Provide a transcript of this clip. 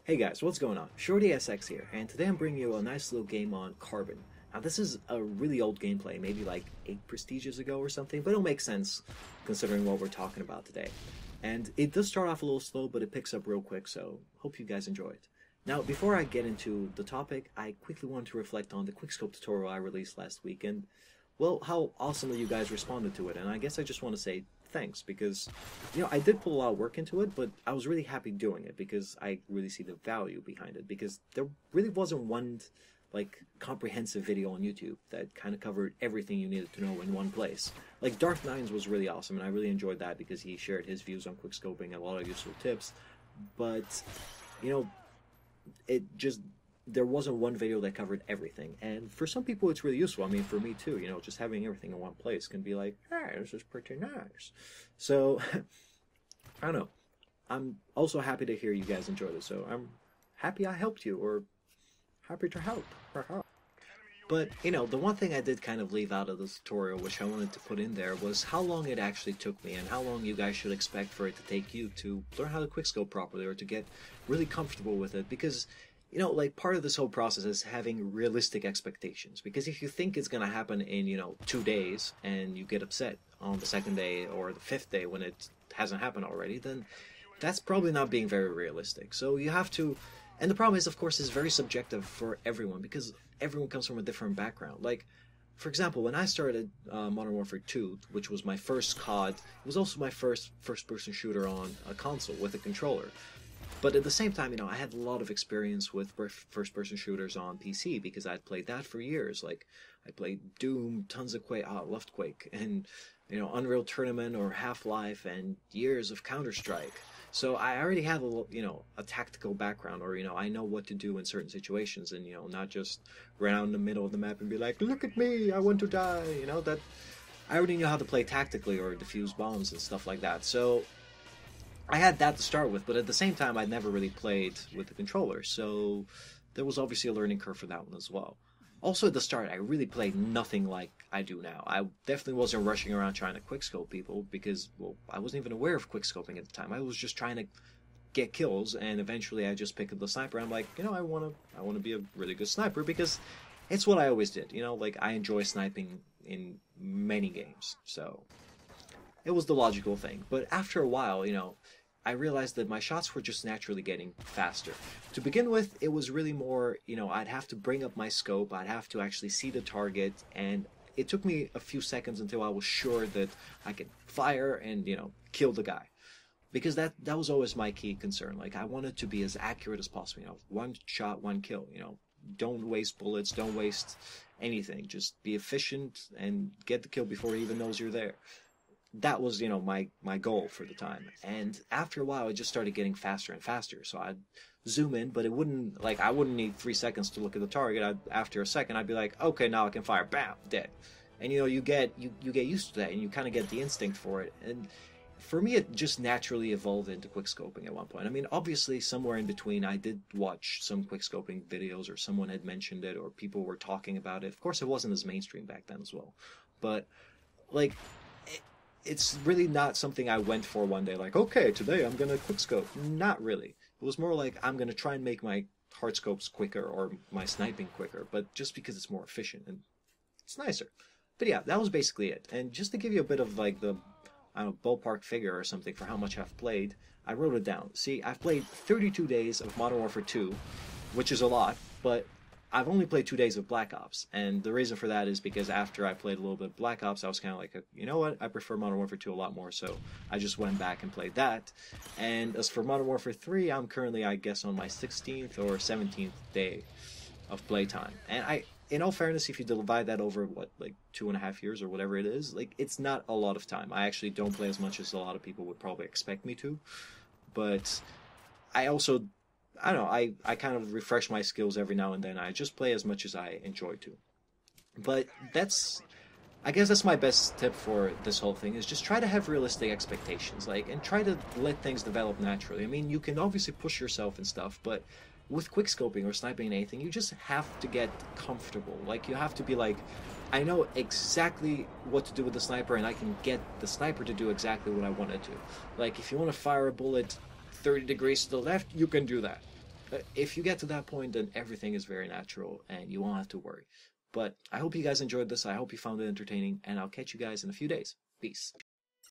Hey guys, what's going on? Shorty SX here, and today I'm bringing you a nice little game on Carbon. Now this is a really old gameplay, maybe like 8 prestiges ago or something, but it'll make sense considering what we're talking about today. And it does start off a little slow, but it picks up real quick, so hope you guys enjoy it. Now, before I get into the topic, I quickly want to reflect on the Quickscope tutorial I released last week, and well, how awesomely you guys responded to it, and I guess I just want to say thanks because, I did put a lot of work into it, but I was really happy doing it because I really see the value behind it because there really wasn't one, like, comprehensive video on YouTube that kind of covered everything you needed to know in one place. Like, Darth Nines was really awesome, and I really enjoyed that because he shared his views on quickscoping and a lot of useful tips, but, it just there wasn't one video that covered everything, and for some people it's really useful. I mean, for me too, just having everything in one place can be like, hey, this is pretty nice. So I don't know, I'm also happy to hear you guys enjoyed it, so I'm happy I helped you, or happy to help. But the one thing I did kind of leave out of the tutorial, which I wanted to put in there, was how long it actually took me and how long you guys should expect for it to take you to learn how to quickscope properly or to get really comfortable with it. Because like, part of this whole process is having realistic expectations. Because if you think it's going to happen in, 2 days and you get upset on the second day or the fifth day when it hasn't happened already, then that's probably not being very realistic. So you have to, and the problem is, of course, it's very subjective for everyone because everyone comes from a different background. Like, for example, when I started Modern Warfare 2, which was my first COD, it was also my first-person shooter on a console with a controller. But at the same time, I had a lot of experience with first-person shooters on PC because I'd played that for years. Like, I played Doom, tons of Quake, I loved Quake, and, Unreal Tournament or Half-Life, and years of Counter-Strike. So I already have a tactical background, or, I know what to do in certain situations, and, not just run out in the middle of the map and be like, look at me, I want to die, that I already know how to play tactically or defuse bombs and stuff like that. So I had that to start with, but at the same time, I'd never really played with the controller, so there was obviously a learning curve for that one as well. Also, at the start, I really played nothing like I do now. I definitely wasn't rushing around trying to quickscope people because, well, I wasn't even aware of quickscoping at the time. I was just trying to get kills, and eventually I just picked up the sniper. I'm like, I want to be a really good sniper because it's what I always did. Like, I enjoy sniping in many games, so it was the logical thing. But after a while, I realized that my shots were just naturally getting faster. To begin with, it was really more, I'd have to bring up my scope, I'd have to actually see the target, and it took me a few seconds until I was sure that I could fire and, kill the guy. Because that was always my key concern. Like, I wanted to be as accurate as possible, one shot, one kill, Don't waste bullets, don't waste anything. Just be efficient and get the kill before he even knows you're there. That was, my goal for the time. And after a while, it just started getting faster and faster. So I'd zoom in, but it wouldn't, I wouldn't need 3 seconds to look at the target. After a second, I'd be like, okay, now I can fire. Bam, dead. And, you get used to that, and you kind of get the instinct for it. And for me, it just naturally evolved into quickscoping at one point. I mean, obviously, somewhere in between, I did watch some quickscoping videos, or someone had mentioned it, or people were talking about it. Of course, it wasn't as mainstream back then as well. But, it's really not something I went for one day, like, okay, today I'm going to quickscope. Not really. It was more like, I'm going to try and make my hard scopes quicker or my sniping quicker, but just because it's more efficient and it's nicer. But yeah, that was basically it. And just to give you a bit of, the, I don't know, ballpark figure or something for how much I've played, I wrote it down. See, I've played 32 days of Modern Warfare 2, which is a lot, but I've only played 2 days of Black Ops, and the reason for that is because after I played a little bit of Black Ops, I was kind of like, you know what, I prefer Modern Warfare 2 a lot more, so I just went back and played that. And as for Modern Warfare 3, I'm currently, I guess, on my 16th or 17th day of playtime. And in all fairness, if you divide that over, 2.5 years or whatever it is, it's not a lot of time. I actually don't play as much as a lot of people would probably expect me to, but I also, I don't know, I kind of refresh my skills every now and then. I just play as much as I enjoy to. But I guess that's my best tip for this whole thing, is just try to have realistic expectations, and try to let things develop naturally. I mean, you can obviously push yourself and stuff, but with quickscoping or sniping and anything, you just have to get comfortable. You have to be like, I know exactly what to do with the sniper, and I can get the sniper to do exactly what I want it to. If you want to fire a bullet 30 degrees to the left, you can do that. If you get to that point, then everything is very natural and you won't have to worry. But I hope you guys enjoyed this. I hope you found it entertaining, and I'll catch you guys in a few days. Peace.